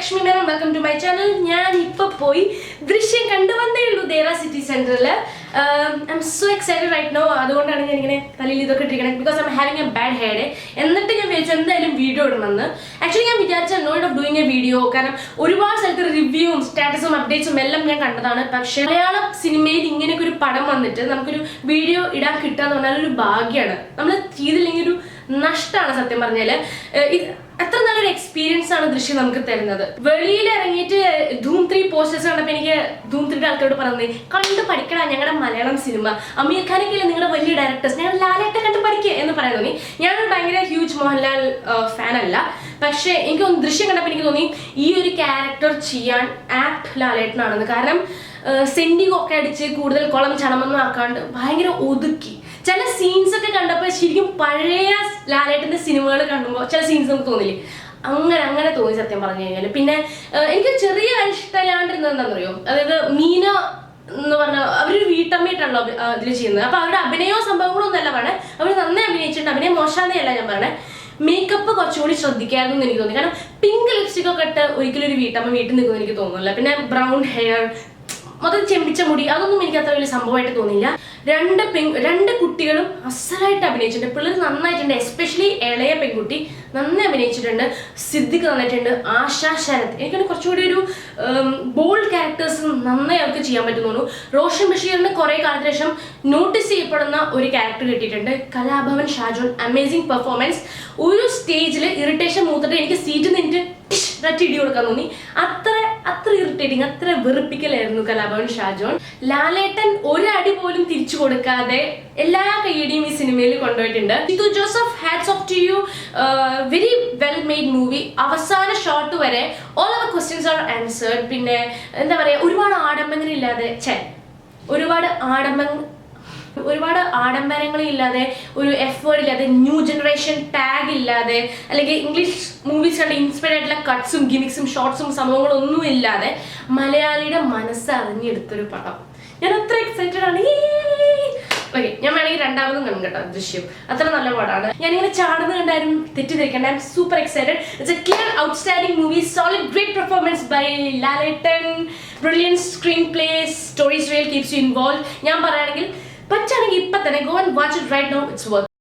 Lakshmi Menon. Welcome to my channel. ഞാൻ ഇപ്പോൾ പോയി ദൃശ്യം കണ്ടുവന്നേ ഉള്ളൂ ദേറ സിറ്റി സെന്ററിൽ. I'm so excited right now. അതുകൊണ്ടാണ് ഞാൻ ഇങ്ങനെ തലയിൽ ഇതൊക്കെ ഇട്ടിരിക്കുന്നത് because I'm having a bad hair day. എന്നിട്ട് ഞാൻ വിചാരിച്ചു എന്തായാലും വീഡിയോ ഇടണമെന്ന്. ആക്ച്വലി ഞാൻ വിചാരിച്ച not of doing a video കാരണം ഒരുപാട് സ്ഥലത്ത് റിവ്യൂവും സ്റ്റാറ്റസും അപ്ഡേറ്റ്സും എല്ലാം ഞാൻ കണ്ടതാണ്. പക്ഷേ മലയാളം സിനിമയിൽ ഇങ്ങനെയൊക്കെ ഒരു പടം വന്നിട്ട് നമുക്കൊരു വീഡിയോ ഇടാൻ കിട്ടുക എന്ന് പറഞ്ഞാൽ ഒരു ഭാഗ്യമാണ്. നമ്മൾ ചെയ്തില്ലെങ്കിൽ ഒരു നഷ്ടമാണ് സത്യം പറഞ്ഞാല്. അത്ര നല്ലൊരു എക്സ്പീരിയൻസ് ആണ് ദൃശ്യം നമുക്ക് തരുന്നത്. വെളിയിൽ ഇറങ്ങിയിട്ട് ധൂം 3 പോസ്റ്റേഴ്സ് കണ്ടപ്പോൾ എനിക്ക് ധൂം 3 ആൾക്കാരോട് പറഞ്ഞത് കണ്ട് പഠിക്കണം ഞങ്ങളുടെ മലയാളം സിനിമ. അമീർ ഖാനൊക്കെ നിങ്ങളുടെ വലിയ ഡയറക്ടേഴ്സ് ഞങ്ങൾ ലാലേട്ടൻ കണ്ട് പഠിക്കുക എന്ന് പറയാൻ തോന്നി. ഞാനൊരു ഭയങ്കര ഹ്യൂജ് മോഹൻലാൽ ഫാൻ അല്ല, പക്ഷേ എനിക്ക് ദൃശ്യം കണ്ടപ്പോൾ എനിക്ക് തോന്നി ഈ ഒരു ക്യാരക്ടർ ചെയ്യാൻ ആപ്റ്റ് ലാലേട്ടനാണെന്ന്. കാരണം സെന്റിങ് ഒക്കെ അടിച്ച് കൂടുതൽ കുളം ചടമൊന്നും ആക്കാണ്ട് ഭയങ്കര ഒതുക്കി ചില സീൻസ് ഒക്കെ കണ്ടപ്പോൾ ശരിക്കും പഴയ ലാലേട്ടന്റെ സിനിമകൾ കാണുമ്പോൾ ചില സീൻസ് നമുക്ക് തോന്നില്ലേ, അങ്ങനെ തോന്നി സത്യം പറഞ്ഞു കഴിഞ്ഞാൽ. പിന്നെ എനിക്ക് ചെറിയ ഇഷ്ടമില്ലാണ്ടിരുന്നത് എന്താണെന്നറിയോ, അതായത് മീന എന്ന് പറഞ്ഞാൽ അവരൊരു വീട്ടമ്മയായിട്ടാണല്ലോ ഇതിൽ ചെയ്യുന്നത്. അപ്പൊ അവരുടെ അഭിനയോ സംഭവങ്ങളോ ഒന്നല്ല പറഞ്ഞത്, അവർ നന്നായി അഭിനയിച്ചിട്ടുണ്ട്. അഭിനയം മോശാന്നല്ല ഞാൻ പറഞ്ഞത്, മേക്കപ്പ് കുറച്ചുകൂടി ശ്രദ്ധിക്കായിരുന്നു എന്ന് എനിക്ക് തോന്നി. കാരണം പിങ്ക് ലിപ്സ്റ്റിക് ഒക്കെ ഇട്ട് ഒരിക്കലും ഒരു വീട്ടമ്മ വീട്ടിൽ നിൽക്കുമെന്ന് എനിക്ക് തോന്നുന്നില്ല. പിന്നെ ബ്രൗൺ ഹെയർ മൊത്തം ചെമ്പിച്ച മുടി അതൊന്നും എനിക്ക് അത്ര വലിയ സംഭവമായിട്ട് തോന്നിയില്ല. രണ്ട് കുട്ടികളും അസലായിട്ട് അഭിനയിച്ചിട്ടുണ്ട്. പിള്ളേർ നന്നായിട്ടുണ്ട്, എസ്പെഷ്യലി ഇളയ പെൺകുട്ടി നന്നായി അഭിനയിച്ചിട്ടുണ്ട്. സിദ്ദിഖ് നന്നായിട്ടുണ്ട്, ആശാ ശരത് എനിക്കാണ് കുറച്ചുകൂടി ഒരു ബോൾഡ് ക്യാരക്ടേഴ്സ് നന്നായി അവർക്ക് ചെയ്യാൻ പറ്റുന്നു. റോഷൻ ബഷീറിന് കുറെ കാലത്തിന് ശേഷം നോട്ടീസ് ചെയ്യപ്പെടുന്ന ഒരു ക്യാരക്ടർ കിട്ടിയിട്ടുണ്ട്. Kalabhavan Shajon amazing performance. ഒരു സ്റ്റേജിൽ ഇറിറ്റേഷൻ മൂത്തിട്ട് എനിക്ക് സീറ്റിൽ നിന്നിട്ട് ഇടി കൊടുക്കാൻ തോന്നി. അത്ര ഇറിറ്റേറ്റിംഗ്, അത്ര വെറുപ്പിക്കലായിരുന്നു കലാഭവൻ ഷാജോൺ. ലാലേട്ടൻ ഒരടി പോലും തിരിച്ചു കൊടുക്കാതെ എല്ലാ കയ്യടിയും ഈ സിനിമയിൽ കൊണ്ടുപോയിട്ടുണ്ട്. Jeethu Joseph, hats off to you. Very well made movie. അവസാന ഷോട്ട് വരെ all our questions are answered. പിന്നെ എന്താ പറയാ, ഒരുപാട് ആഡംബരങ്ങളില്ലാതെ ഒരു എഫേർട്ട് ഇല്ലാതെ ന്യൂ ജനറേഷൻ ടാഗ് ഇല്ലാതെ അല്ലെങ്കിൽ ഇംഗ്ലീഷ് മൂവീസ് കണ്ട് ഇൻസ്പയർഡ് ആയിട്ടുള്ള കട്ട്സും ഗിമിക്സും ഷോർട്സും സംഭവങ്ങളും ഒന്നും ഇല്ലാതെ മലയാളിയുടെ മനസ്സ് അറിഞ്ഞെടുത്തൊരു പടം. ഞാൻ അത്ര എക്സൈറ്റഡ് ആണ്. ഓക്കെ, ഞാൻ വേണമെങ്കിൽ രണ്ടാമതും കാണും കേട്ടോ ദൃശ്യം. അത്ര നല്ല പടമാണ്. ഞാനിങ്ങനെ ചാടുന്ന കണ്ടാലും തെറ്റിദ്ധരിക്കണ്ട. I am super excited. It's a clear outstanding movie. Solid great performance by Lalettan. Brilliant screenplay. Stories real keeps you involve. ഞാൻ പറയുകയാണെങ്കിൽ പറ്റാണെങ്കിൽ ഇപ്പൊ തന്നെ go and watch it right now. It's worth.